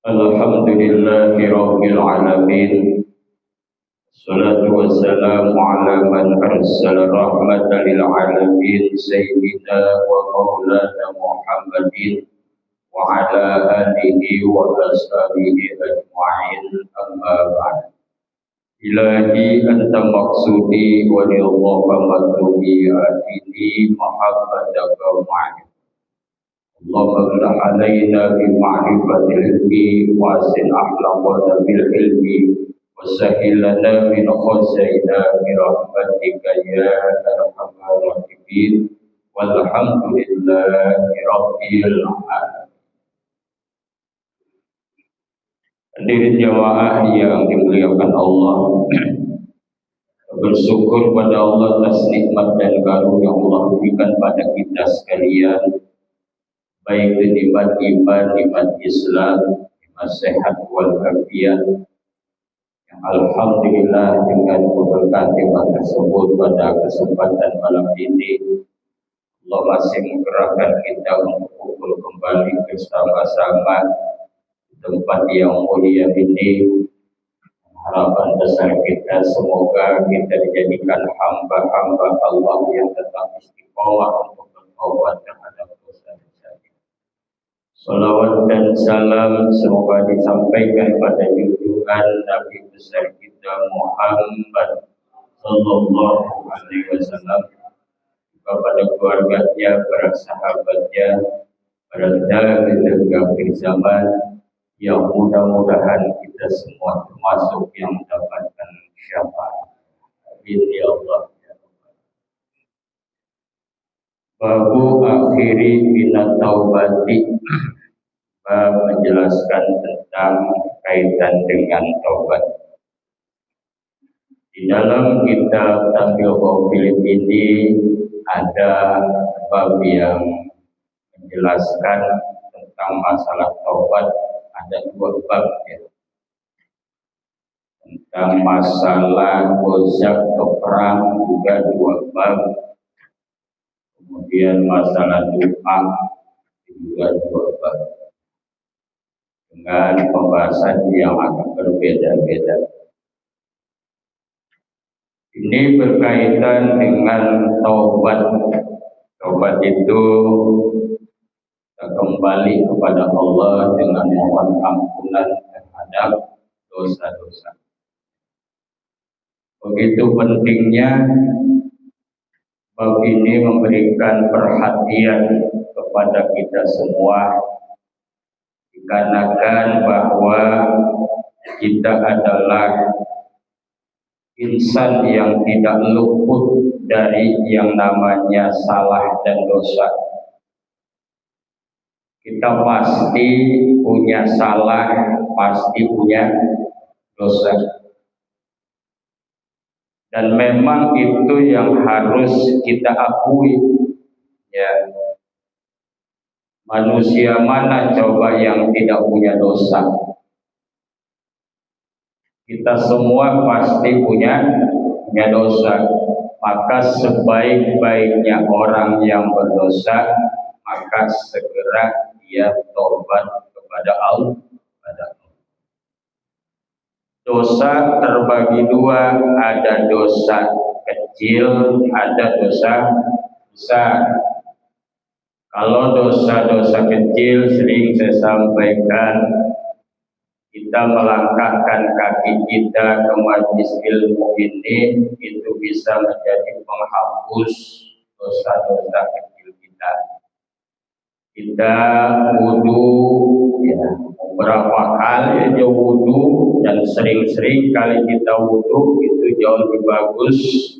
Alhamdulillahi Rabbil Alamin. Salatu wassalamu ala man arsala rahmatan lil alamin Sayyidina wa maulana Muhammadin wa ala alihi wa ashabihi ajma'in, amma ba'd. Ilahi anta maqsudi wa lillahi matlubi atini muhammadaka ma'in. اللهم افتح علينا بمعرفة العلم وأحسن أخلاقنا بالعلم وسهل لنا من خزائن برحمتك يا أرحم الراحمين والحمد لله رب العالمين. Hadirin jamaah yang dimuliakan Allah, bersyukur pada Allah atas nikmat dan karunia yang Allah berikan pada kita sekalian, baik nikmat iman, nikmat Islam, nikmat sehat wal afiat. Alhamdulillah dengan keberkahan nikmat tersebut pada kesempatan malam ini Allah masih menggerakkan kita untuk kumpul kembali bersama-sama di tempat yang mulia ini. Harapan besar kita semoga kita dijadikan hamba-hamba Allah yang tetap istiqomah untuk bertaubat terhadap dosa-dosa. Salawat dan salam semoga disampaikan pada junjungan Nabi besar kita Muhammad Sallallahu Alaihi Wasallam, kepada keluarganya, para sahabatnya, para tabi'in dan akhir zaman, yang mudah-mudahan kita semua termasuk yang mendapatkan syafaat. Amin ya Allah. Babu akhiri bina taubati, menjelaskan tentang kaitan dengan taubat. Di dalam kitab Tampil Qawfil ini ada bab yang menjelaskan tentang masalah taubat. Ada dua bab ya. Tentang masalah dosa atau perang juga dua bab. Kemudian masalah doa juga dua bab, dengan pembahasan yang agak berbeda-beda. Ini berkaitan dengan taubat. Taubat itu kembali kepada Allah dengan mohon ampunan terhadap dosa-dosa. Begitu pentingnya bab ini memberikan perhatian kepada kita semua, dikarenakan bahwa kita adalah insan yang tidak luput dari yang namanya salah dan dosa. Kita pasti punya salah, pasti punya dosa. Dan memang itu yang harus kita akui ya. Manusia mana coba yang tidak punya dosa? Kita semua pasti punya dosa. Maka sebaik-baiknya orang yang berdosa, maka segera dia tobat kepada Allah. Dosa terbagi dua, ada dosa kecil, ada dosa besar. Kalau dosa-dosa kecil sering saya sampaikan, kita melangkahkan kaki kita ke majelis ilmu ini, itu bisa menjadi penghapus dosa-dosa kecil kita. Kita wudu ya, beberapa kali aja wudu, dan sering-sering kali kita wudu itu jauh lebih bagus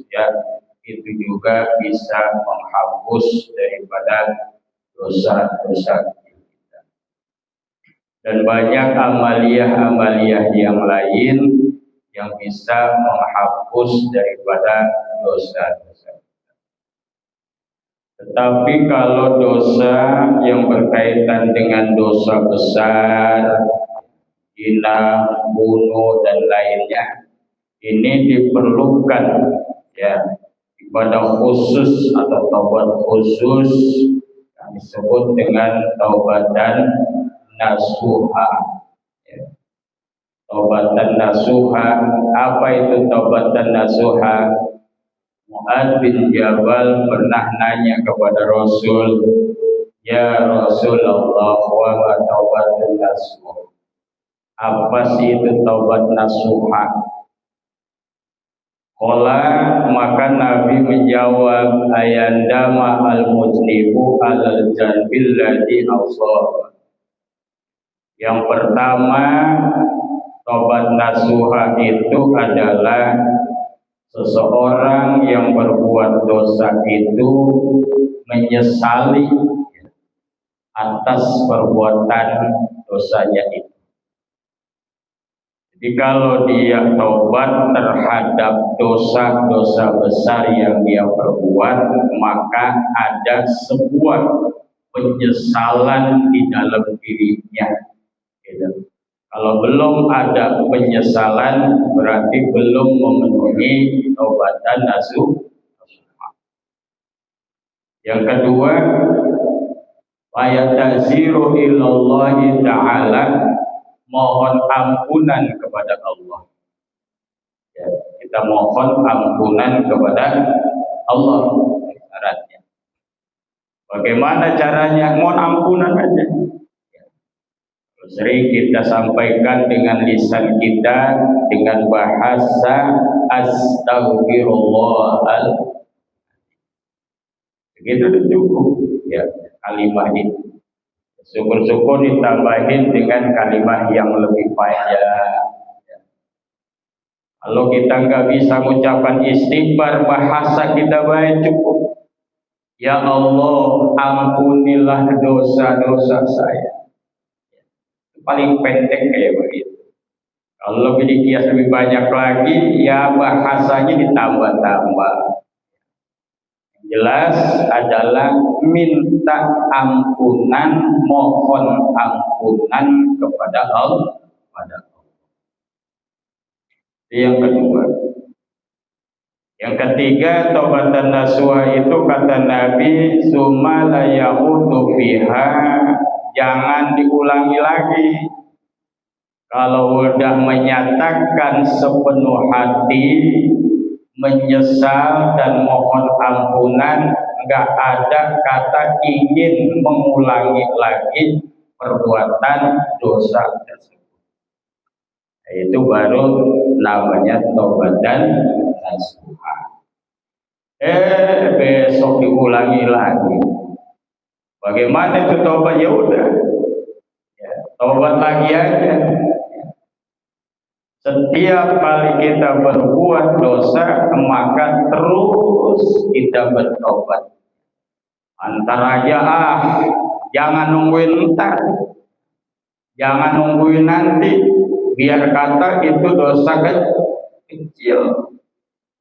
ya. Itu juga bisa menghapus daripada dosa-dosa kita. Dan banyak amaliyah-amaliyah yang lain yang bisa menghapus daripada dosa-dosa. Tetapi kalau dosa yang berkaitan dengan dosa besar, zina, bunuh dan lainnya, ini diperlukan ya ibadah khusus atau taubat khusus yang disebut dengan taubatan nasuha. Taubatan nasuha. Apa itu taubatan nasuha? Mu'adz bin Jabal pernah nanya kepada Rasul, ya Rasulullah, wa ma taubatun nasuha? Apa sih itu taubat nasuha? Qala, maka Nabi menjawab, ayandama al-mujnibu alal janbil ladzi awsaf. Yang pertama, taubat nasuha itu adalah seseorang yang berbuat dosa itu menyesali atas perbuatan dosanya itu. Jadi kalau dia taubat terhadap dosa-dosa besar yang dia perbuat, maka ada sebuah penyesalan di dalam dirinya. Gitu. Kalau belum ada penyesalan, berarti belum memenuhi taubatan nasuha. Yang kedua, ayataziru ilallahi ta'ala, mohon ampunan kepada Allah. Ya, kita mohon ampunan kepada Allah. Syaratnya. Bagaimana caranya? Mohon ampunan aja. Sering kita sampaikan dengan lisan kita dengan bahasa astaghfirullah. Begitu cukup ya kalimat itu. Syukur-syukur ditambahin dengan kalimat yang lebih panjang. Kalau kita nggak bisa mengucapkan istighfar, bahasa kita baik cukup. Ya Allah, ampunilah dosa-dosa saya. Paling pendek kayak begitu. Kalau lebih dikias lebih banyak lagi, ya bahasanya ditambah-tambah. Jelas adalah minta ampunan, mohon ampunan kepada Allah. Yang kedua. Yang ketiga, taubatan nasuha itu kata Nabi, summa la yamutu fiha, jangan diulangi lagi. Kalau sudah menyatakan sepenuh hati, menyesal dan mohon ampunan, enggak ada kata ingin mengulangi lagi perbuatan dosa tersebut. Itu baru namanya taubatan nasuha. Besok diulangi lagi. Bagaimana itu taubat? Ya udah, ya, taubat lagi aja. Setiap kali kita berbuat dosa, maka terus kita bertobat. Antara aja jangan nungguin ntar, jangan nungguin nanti. Biar kata itu dosa kecil.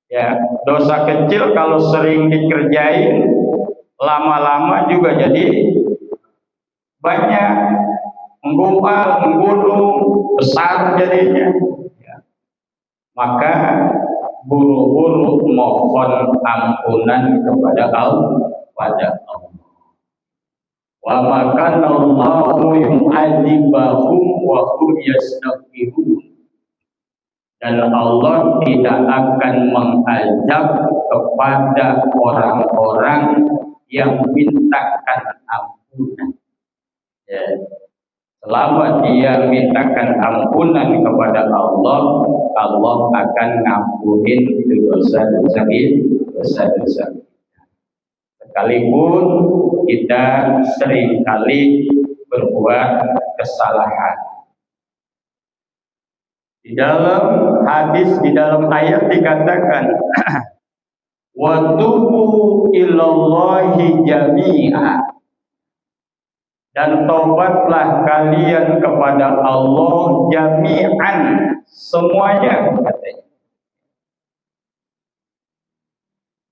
Ya, dosa kecil kalau sering dikerjain, lama-lama juga jadi banyak, menggumpal, menggunung, besar jadinya. Maka buru-buru mohon ampunan kepada Allah. Wa maka Allahu yu'adzibahum wa hum yastaghfirun. Dan Allah tidak akan mengazab kepada orang-orang yang mintakan ampunan. Ya. Selama dia mintakan ampunan kepada Allah, Allah akan ngampunin dosa-dosa kita. Sekalipun kita seringkali berbuat kesalahan. Di dalam hadis, di dalam ayat dikatakan, wa tubu ilallahi jami'a, dan taubatlah kalian kepada Allah jami'an, semuanya, katanya.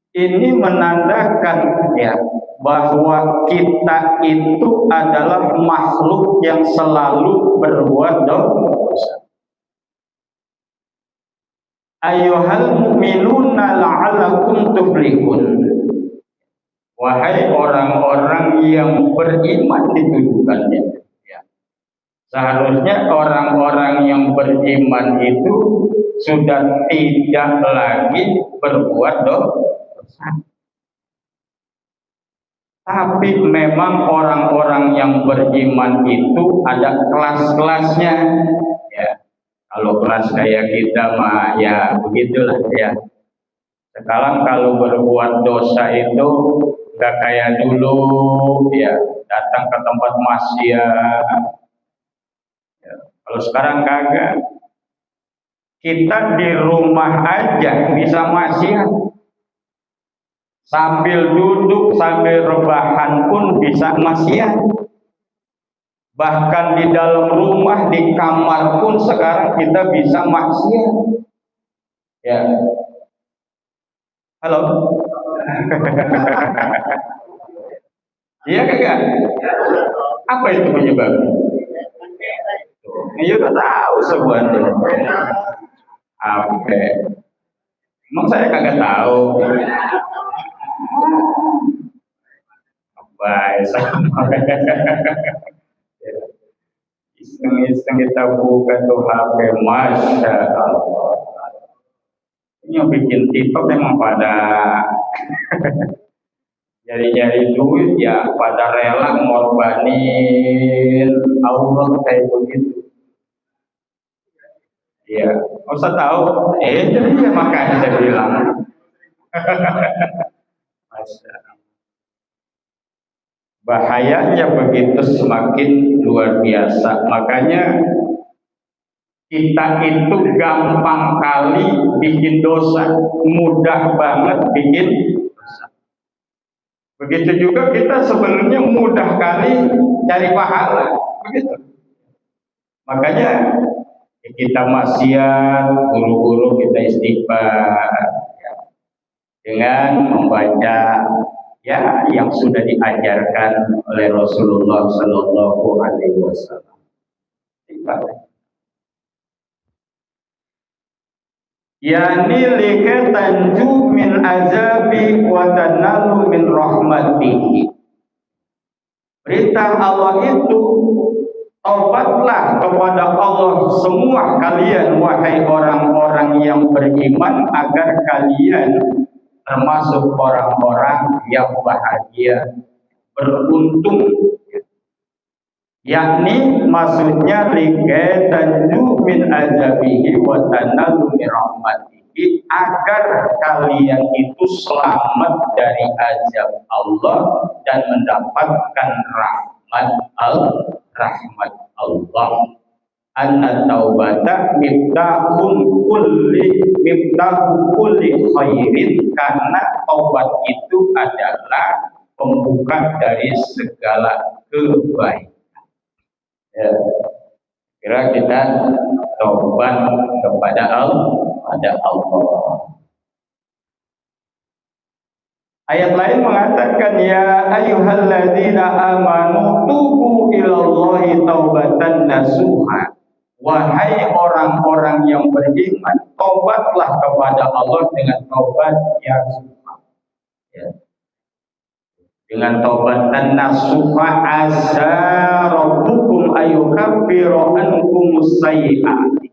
Ini menandakan ya bahwa kita itu adalah makhluk yang selalu berbuat dosa. Ayyuhal mu'minuna la'alakum tuflihun. Wahai orang-orang yang beriman, ditujukannya ya. Seharusnya orang-orang yang beriman itu sudah tidak lagi berbuat dosa. Tapi memang orang-orang yang beriman itu ada kelas-kelasnya. Ya, kalau kelas kayak kita mah ya begitulah ya. Sekarang kalau berbuat dosa itu udah kayak dulu ya, datang ke tempat maksiat. Ya, kalau sekarang kagak. Kita di rumah aja bisa maksiat. Sambil duduk, sambil rebahan pun bisa maksiat. Bahkan di dalam rumah, di kamar pun sekarang kita bisa maksiat. Ya. Halo. Iya kagak? Apa itu penyebabnya? Ya udah tahu semuanya. Oke. Emang saya kagak tahu. Baik, sama. Iseng-iseng kita buka tuh HP, Masya Allah. Ini yang bikin TikTok memang pada nyari-nyari duit ya, pada rela ngorbanin aurat kayak begitu. Ya, usah tahu. Jadi ya makanya saya bilang. Bahayanya begitu semakin luar biasa. Makanya kita itu gampang kali bikin dosa, mudah banget bikin dosa. Begitu juga kita sebenarnya mudah kali cari pahala, begitu. Makanya kita maksiat, buru-buru kita istighfar ya, dengan membaca ya yang sudah diajarkan oleh Rasulullah Sallallahu Alaihi Wasallam. Yani lika tanju min azabi wa tanalu min rahmatihi. Perintah Allah itu, taubatlah kepada Allah semua kalian wahai orang-orang yang beriman, agar kalian termasuk orang-orang yang bahagia, beruntung. Yakni maksudnya likai tanju min azabihi wa tanalu min rahmatihi, agar kalian itu selamat dari azab Allah dan mendapatkan rahmat Allah. Anna taubata miftahu kulli khairin, karena taubat itu adalah pembuka dari segala kebaikan. Ya, kira kita taubat kepada Allah. Ayat lain mengatakan ya ayyuhalladzina amanu tubu ilallahi taubatan nasuha. Wahai orang-orang yang beriman, taubatlah kepada Allah dengan taubat yang suha. Ya. Dengan taubatan nasuha asa rabbukum ayyukaffiru ankum sayyi'ati.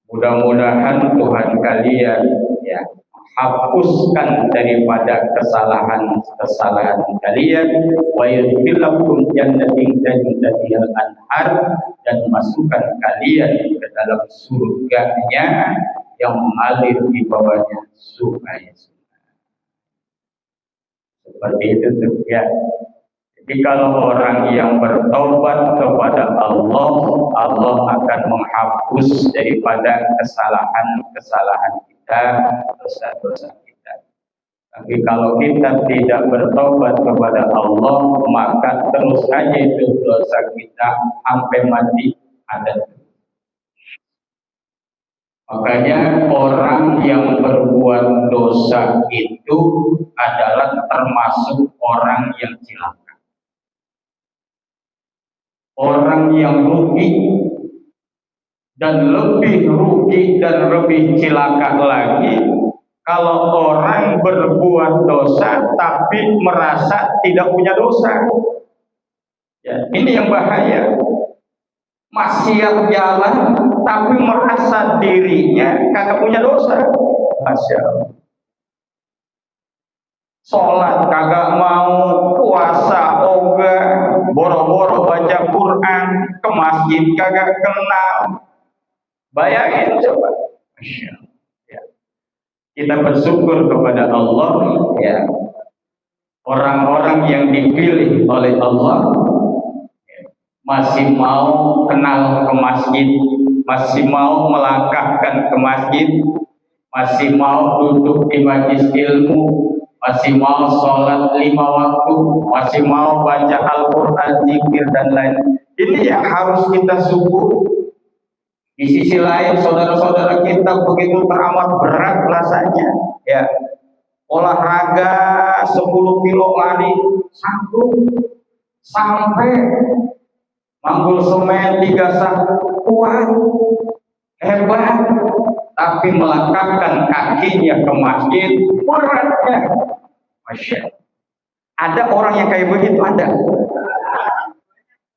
Mudah-mudahan Tuhan kalian ya hapuskan daripada kesalahan-kesalahan kalian, wa yudkhilakum jannatin tajri anhar, dan masukkan kalian ke dalam surganya yang mengalir di bawahnya sungai-sungai. Seperti itu tuh ya. Jadi kalau orang yang bertobat kepada Allah, Allah akan menghapus daripada kesalahan-kesalahan kita, dosa-dosa kita. Tapi kalau kita tidak bertobat kepada Allah, maka terus aja itu dosa kita sampai mati ada. Makanya orang yang berbuat dosa itu adalah termasuk orang yang cilaka. Orang yang rugi, dan lebih rugi dan lebih cilaka lagi kalau orang berbuat dosa tapi merasa tidak punya dosa. Ya, ini yang bahaya. maksiat jalan, tapi merasa dirinya kagak punya dosa. Masya Allah. Sholat kagak mau, puasa ogah, boro-boro baca Quran, ke masjid kagak kenal. Bayangin coba. Masya Allah. Ya. Kita bersyukur kepada Allah, ya. Orang-orang yang dipilih oleh Allah masih mau kenal ke masjid, masih mau melangkahkan ke masjid, masih mau duduk di majelis ilmu, masih mau sholat 5 waktu, masih mau baca Al-Quran, zikir dan lain. Ini yang harus kita syukur. Di sisi lain, saudara-saudara kita begitu teramat berat rasanya, ya. Olahraga 10 kilo lari sanggup, sampai manggul semen 3 satu kuat, hebat, tapi melangkahkan kakinya ke masjid beratnya. Masya Allah. Ada orang yang kayak begitu, ada.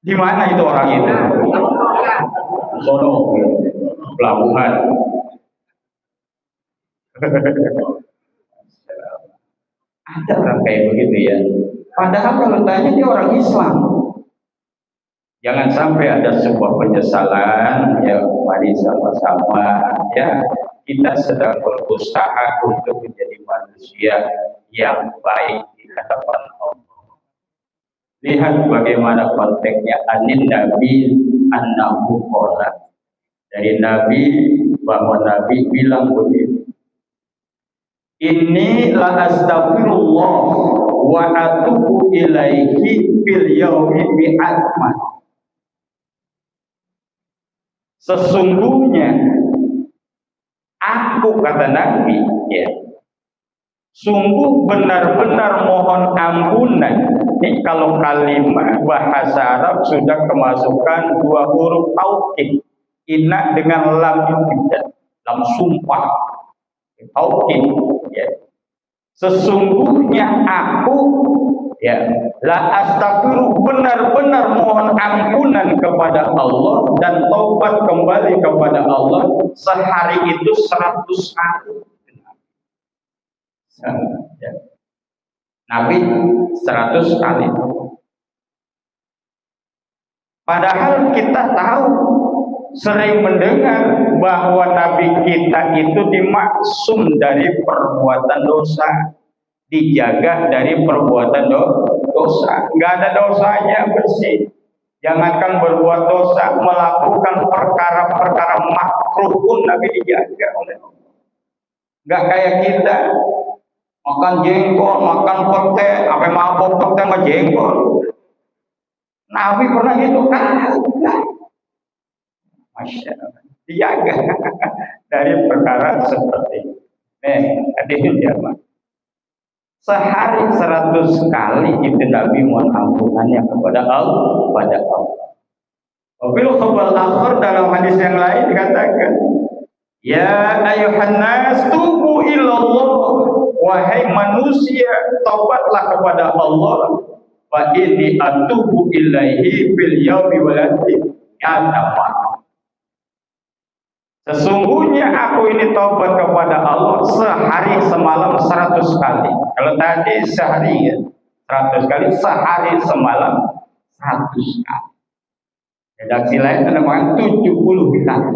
Di mana itu orang itu? Sono, pelabuhan. Ada orang kayak begitu ya. Padahal kalau tanya dia orang Islam. Jangan sampai ada sebuah penyesalan, ya mari sama-sama ya kita sedang berusaha untuk menjadi manusia yang baik di hadapan Allah. Lihat bagaimana konteksnya anin Nabi annahu qala. Dari Nabi bahwa Nabi bilang begini. Inni la astaghfirullah wa atubu ilaihi fil yaumi mi'at marrah. Sesungguhnya aku, kata Nabi, ya, sungguh benar-benar mohon ampunan. Ini kalau kalimat bahasa Arab sudah kemasukan 2 huruf taukid, inna dengan lam tidak, lam sumpah, taukid. Ya. Sesungguhnya aku, ya, la astaghfiru, benar-benar mohon ampunan kepada Allah dan taubat kembali kepada Allah sehari itu 100 kali. Ya. Nabi 100 kali. Padahal kita tahu, sering mendengar bahwa Nabi kita itu dimaksum dari perbuatan dosa, dijaga dari perbuatan dosa. Nggak ada dosanya, bersih. Jangankan berbuat dosa, melakukan perkara-perkara makruh pun Nabi dijaga oleh Allah. Nggak kayak kita makan jengkol, makan pete, sampai mabok pete sama jengkol. Nabi pernah gitu kan? Masya Allah, dijaga dari perkara seperti ini. Hadirin jamaah. Sehari 100 kali itu Nabi mohon ampunannya kepada Allah, pada Allah. Wabil khabar akhir, dalam hadis yang lain dikatakan, ya ayuhan nas tubu ilallah, wahai manusia taubatlah kepada Allah, fa inni atubu ilaihi bil yaumi walati ya'lamu. Sesungguhnya aku ini taubat kepada Allah sehari semalam 100 kali. Kalau tadi sehari ya 100 kali, sehari semalam 100 kali. Redaksi lain menambahkan 70 kali.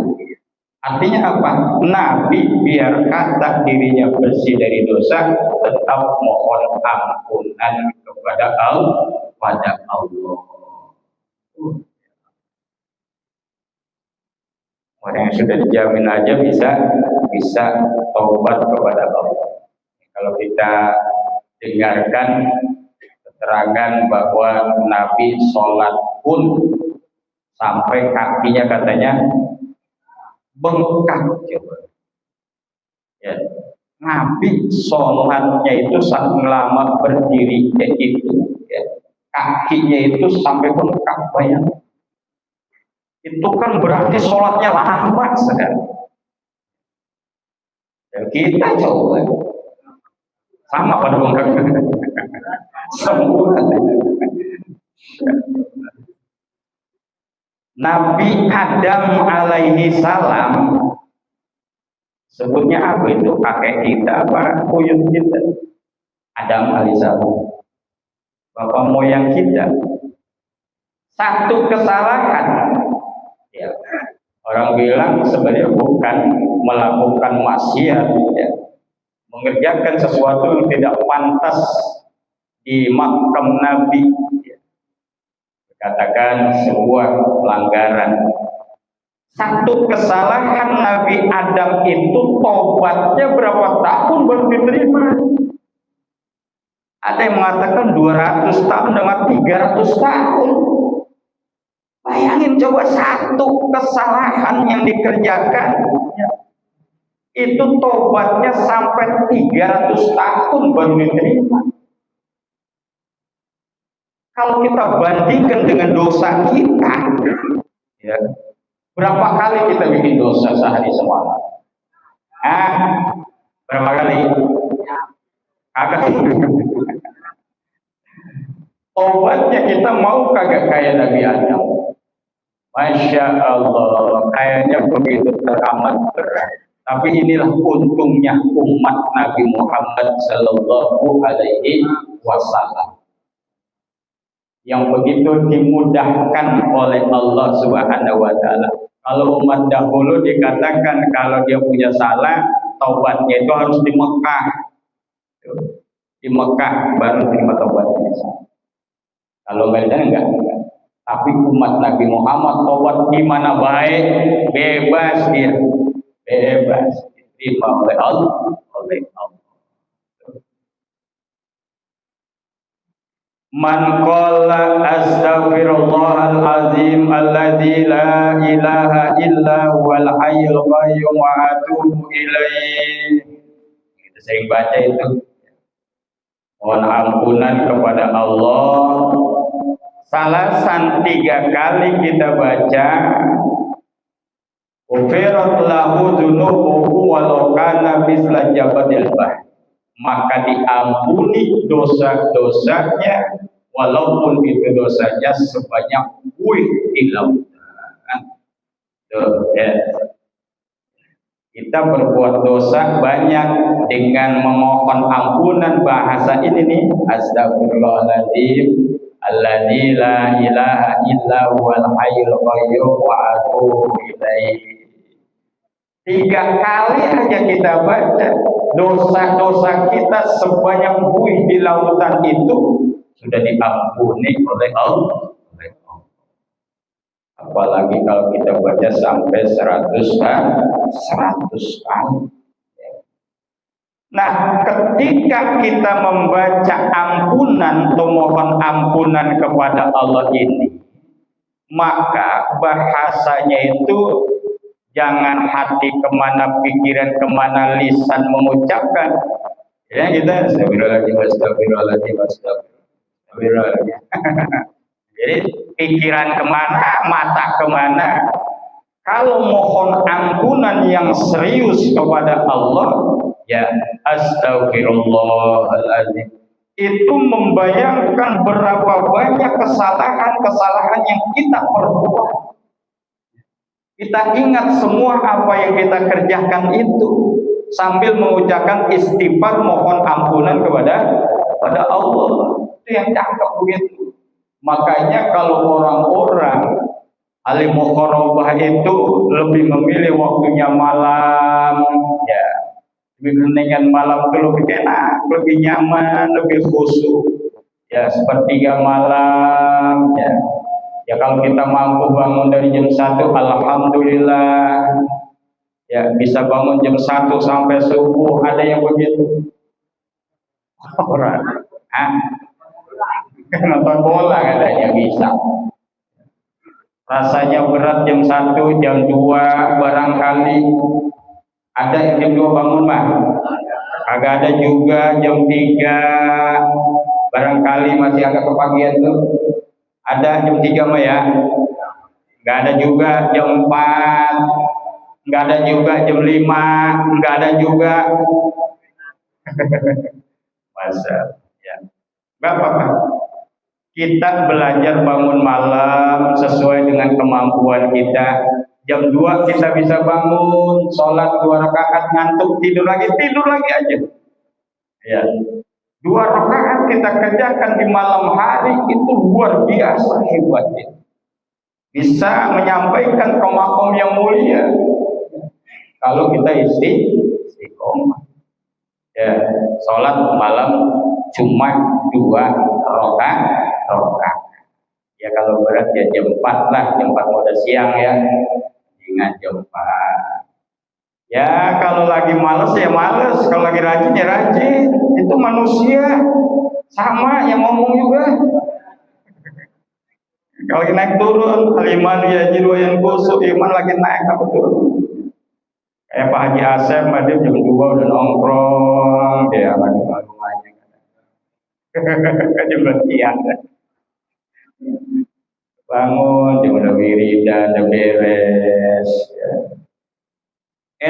Artinya apa? Nabi biar kata dirinya bersih dari dosa, tetap mohon ampunan kepada Allah. Orang yang sudah dijamin aja bisa taubat kepada Allah. Kalau kita dengarkan keterangan bahwa Nabi sholat pun sampai kakinya katanya bengkak, coba. Ya. Nabi sholatnya itu sangat lama berdiri itu, ya. Kakinya itu sampai bengkak, bayang. Itu kan berarti sholatnya lama sekali. Dan kita coba sama pada bengkak semua. Nabi Adam alaihi salam, sebutnya apa itu, kakek kita apa buyut kita? Adam alaihi salam, bapak moyang kita. Satu kesalahan, ya, orang bilang sebenarnya bukan melakukan maksiat, ya, mengerjakan sesuatu yang tidak pantas di makam Nabi, ya, katakan sebuah pelanggaran. Satu kesalahan Nabi Adam itu tobatnya berapa tahun baru diterima? Ada yang mengatakan 200 tahun dengan 300 tahun. Bayangin coba, satu kesalahan yang dikerjakan, ya, itu tobatnya sampai 300 tahun baru diterima. Kalau kita bandingkan dengan dosa kita, ya, berapa kali kita bikin dosa sehari semalam? Berapa kali? Kagak. Tobatnya kita mau kagak kayak Nabi Adam? Masya Allah, kayaknya begitu teramat berat. Tapi inilah untungnya umat Nabi Muhammad Sallallahu Alaihi Wasallam, yang begitu dimudahkan oleh Allah Subhanahu Wa Taala. Kalau umat dahulu dikatakan kalau dia punya salah, taubatnya itu harus di Mekah. Di Mekah baru terima taubatnya. Kalau enggak. Tapi umat Nabi Muhammad taubat di mana baik, bebas dia, bebas diterima oleh Allah. Man qala astaghfirullahal azim alladzi la ilaha illa huwal hayyul qayyum wa atubu ilaih. Kita sering baca itu. Mohon ampunan kepada Allah. Salasan 3 kali kita baca. Ufirat lahu dzunubuhu walau kana misla jabadil bahr. Maka diampuni dosa-dosanya walaupun itu dosanya sebanyak buih di lautan. Ya. Kita berbuat dosa banyak dengan memohon ampunan. Bahasa ini nih, astagfirullahaladzim alladzi la ilaha illa huwal hayyul qayyum wa atubu ilaih. 3 kali aja kita baca, dosa-dosa kita sebanyak buih di lautan itu sudah diampuni oleh Allah. Apalagi kalau kita baca sampai 100 kali. Nah, ketika kita membaca ampunan atau mohon ampunan kepada Allah ini, maka bahasanya itu jangan hati kemana, pikiran kemana, lisan mengucapkan. Ya, kita astagfirullahaladzim. Jadi pikiran kemana, mata kemana. Kalau mohon ampunan yang serius kepada Allah, ya astagfirullahaladzim, itu membayangkan berapa banyak kesalahan-kesalahan yang kita perbuat. Kita ingat semua apa yang kita kerjakan itu sambil mengucapkan istighfar, mohon ampunan kepada Allah. Itu yang cakep begitu. Makanya kalau orang-orang ahli muqarabah itu lebih memilih waktunya malam, ya, lebih keningan malam itu lebih enak, lebih nyaman, lebih khusyuk, ya, sepertiga malam, ya. Ya kalau kita mampu bangun dari jam 1, alhamdulillah, ya, bisa bangun jam 1 sampai subuh. Ada yang begitu? Orang nonton bola katanya bisa. Rasanya berat jam 1, jam 2 barangkali. Ada yang jam 2 bangun mah? Agak ada juga jam 3. Barangkali masih agak kepagian tuh. Ada jam 3 mah ya? Enggak ada juga jam 4. Enggak ada juga jam 5. Enggak ada juga. Masa ya. Enggak apa-apa. kita belajar bangun malam sesuai dengan kemampuan kita. Jam 2 kita bisa bangun, sholat 2 rakaat, ngantuk, tidur lagi aja. Ya. 2 rakaat kita kerjakan di malam hari itu luar biasa hebatnya. Bisa menyampaikan ke makom yang mulia. Kalau kita istiqomah. Ya, sholat malam cuma 2 rakaat. Ya kalau berat ya jam 4 lah, jam 4 udah siang ya. Ingat jam 4. Ya kalau lagi males ya males, kalau lagi rajin ya rajin. Itu manusia sama yang ngomong juga. Kalau lagi naik turun, aliman ya jiru yang kusuk, iman lagi naik apa turun. Kayak Pak Haji Asep, dia jam 2 udah nongkrong, dia mandi rumahnya. Jam siang. Bangun, dia udah wiridan, udah beres. Ya.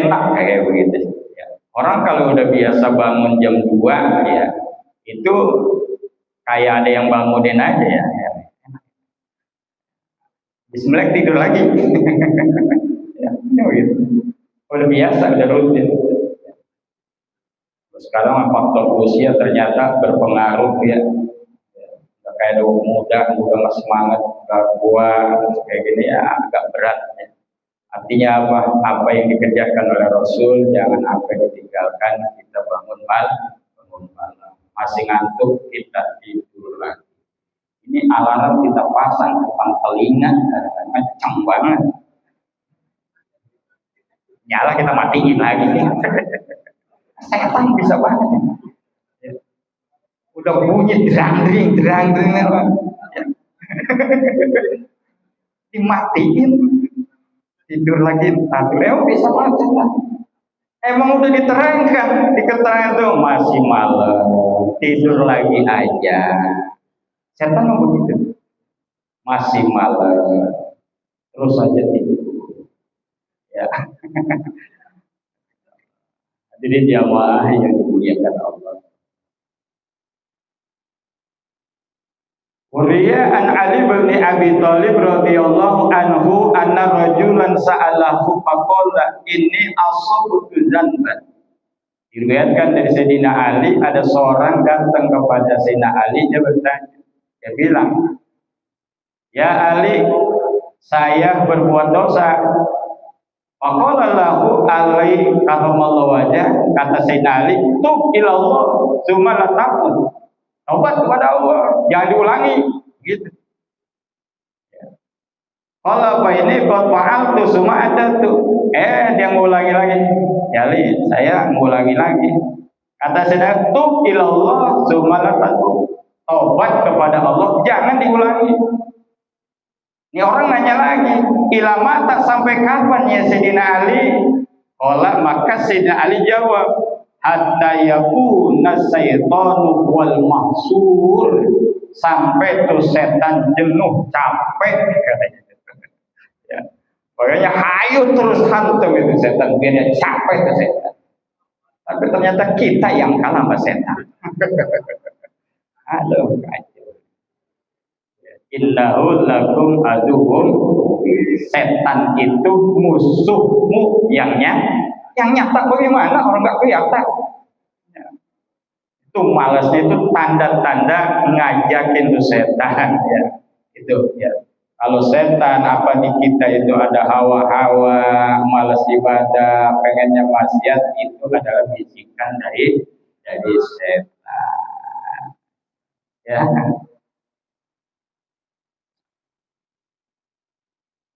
Enak kayak begitu. Ya. Orang kalau udah biasa bangun jam 2, ya itu kayak ada yang bangunin aja ya. Bismillah tidur lagi. Ya, gitu. Udah biasa, udah rutin. Sekarang faktor usia ternyata berpengaruh ya. Kayak muda nggak semangat, nggak kuat, kayak gini ya agak berat. Ya. Artinya apa? Apa yang dikerjakan oleh Rasul jangan apa yang ditinggalkan. Kita bangun malam, masih ngantuk kita tidur lagi. Ini alarm kita pasang depan telinga, kencang banget. Nyala kita matiin lagi nih. Setan bisa banget. Udah bunyi derang-dering apa. Dimatiin. Tidur lagi. Bisa banget. Emang udah diterangkan. Di keterangan itu masih malam. Tidur lagi aja. Setan mau begitu. Masih malam. Terus aja tidur. Ya. Jadi jamaah yang dimuliakan Allah. Uriya an Ali bin Abi Thalib radhiyallahu anhu anna rajulan sa'alahu faqala inni asabtu dzanban. Diriwayatkan dari Sayyidina Ali, ada seorang datang kepada Sayyidina Ali, dia bertanya, dia bilang, "Ya Ali, saya berbuat dosa." Faqala lahu Ali karramallahu wajah, kata Sayyidina Ali, "Tub ila Allah, tsumma la taqul." Taubat kepada Allah, jangan diulangi, gitu. Kalau apa ini qad fa'altu summa atatu. Dia ngulangi lagi. Ya Ali, saya ngulangi lagi. Kata saya, tub ila Allah summa la taqul. Taubat kepada Allah, jangan diulangi. Ini orang nanya lagi, ila mata sampai kapan ya Sayyidina Ali? Qala, maka Sayyidina Ali jawab, hatta yakuna syaitanu wal mahsur, sampai tuh setan jenuh capek katanya. Ya. Makanya hayu terus hantam itu setan biar dia capek ke setan. Tapi ternyata kita yang kalah sama setan. Aduh kacau. Innahu lakum aduhum, setan itu musuhmu yang nyata. Bagaimana orang nggak kelihatan? Ya. Itu malasnya itu tanda-tanda ngajakin tuh setan ya. Itu ya. Kalau setan apa di kita itu ada hawa-hawa, malas ibadah, pengennya maksiat, itu adalah bisikan dari setan. Ya.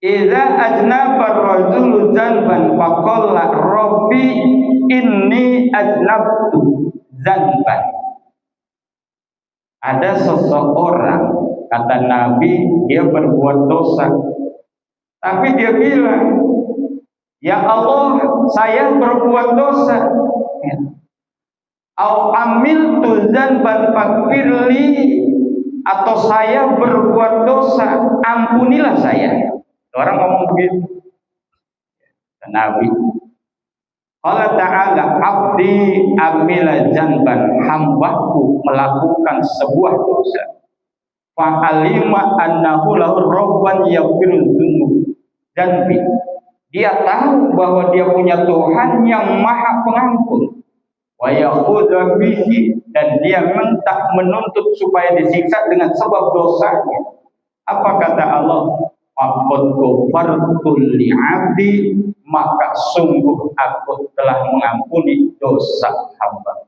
Idza ajnaba ar-rajulu dzanban faqala rabbi inni ajnabtu dzanban. Ada seseorang, kata Nabi, dia berbuat dosa. Tapi dia bilang, ya Allah, saya berbuat dosa. Au amiltu dzanban faghfirli, atau saya berbuat dosa, ampunilah saya. Orang ngomong begitu. Nabi. Allah Ta'ala, abdi amila zanban, hambaku melakukan sebuah dosa. fa'alima annahu lahu rabban yaghfirul dzunub, dan dia tahu bahwa dia punya Tuhan yang Maha Pengampun, wa yakhudha bihi, dan dia menuntut supaya disiksa dengan sebab dosanya. Apa kata Allah? Faqad ghafartu li'abdi, maka sungguh aku telah mengampuni dosa hamba.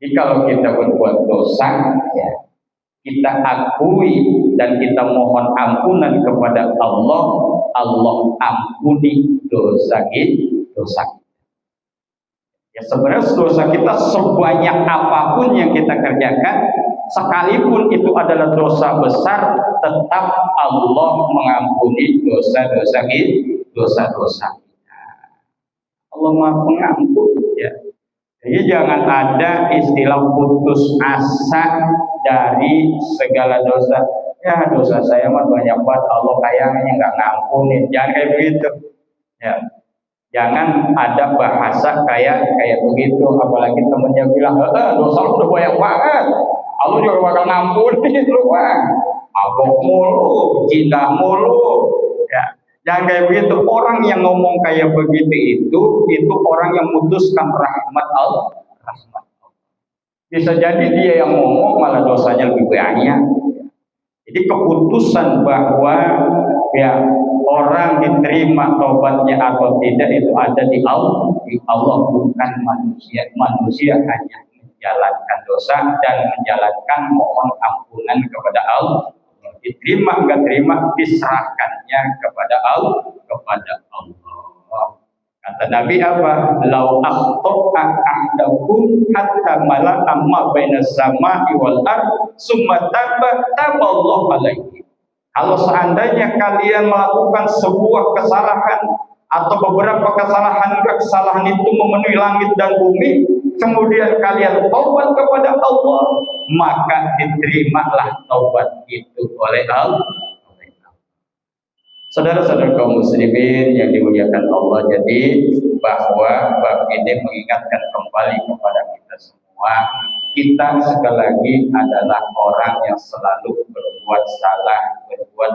Jadi kalau kita berbuat dosa, ya, kita akui dan kita mohon ampunan kepada Allah, Allah ampuni dosa kita. Ya, sebenarnya dosa kita sebanyak apapun yang kita kerjakan, sekalipun itu adalah dosa besar, tetap Allah mengampuni dosa-dosa kita. Allah Maha Pengampun, ya. Jadi jangan ada istilah putus asa dari segala dosa. Ya, dosa saya mah banyak banget, Allah kayaknya nggak ngampunin. Jangan kayak begitu. Ya. Jangan ada bahasa kayak begitu, apalagi temennya bilang, dosa lu udah banyak banget, Allah juga bakal ngampunin lu, mabok mulu, cinta mulu, ya. Jangan kayak begitu. Orang yang ngomong kayak begitu itu orang yang memutuskan rahmat Allah. Bisa jadi dia yang ngomong malah dosanya lebih banyak. Jadi keputusan bahwa ya orang diterima taubatnya atau tidak itu ada di Allah. Bukan manusia. Manusia hanya menjalankan dosa dan menjalankan mohon ampunan kepada Allah. Diterima enggak terima diserahkannya kepada Allah. Kata Nabi apa? Lau akhta'a ahdakum hatta mala'a ma bainas sama'i wal ardh summa taballahu alaihi. Kalau seandainya kalian melakukan sebuah kesalahan atau beberapa kesalahan itu memenuhi langit dan bumi, kemudian kalian taubat kepada Allah, maka diterimalah taubat itu oleh Allah. Saudara-saudara kaum muslimin yang dimuliakan Allah, jadi bahwa bab ini mengingatkan kembali kepada kita semua, kita sekali lagi adalah orang yang selalu berbuat salah, berbuat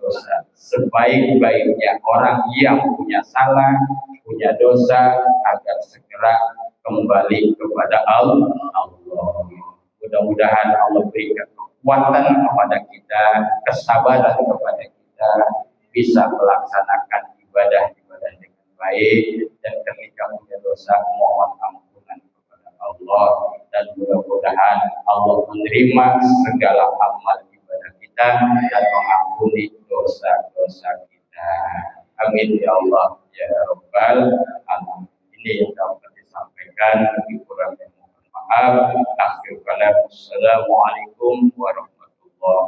dosa. Sebaik-baiknya orang yang punya salah, punya dosa, agar segera kembali kepada Allah. Mudah-mudahan Allah berikan kekuatan kepada kita, kesabaran kepada kita, bisa melaksanakan ibadah dengan baik, dan ketika punya dosa mohon ampunan kepada Allah, dan mudah-mudahan Allah menerima segala amal ibadah kita dan mengampuni dosa-dosa kita. Amin ya Allah ya Rabbal alamin. Ini yang dapat disampaikan, lebih kurangnya mohon maaf. Akhir kalam, assalamualaikum warahmatullahi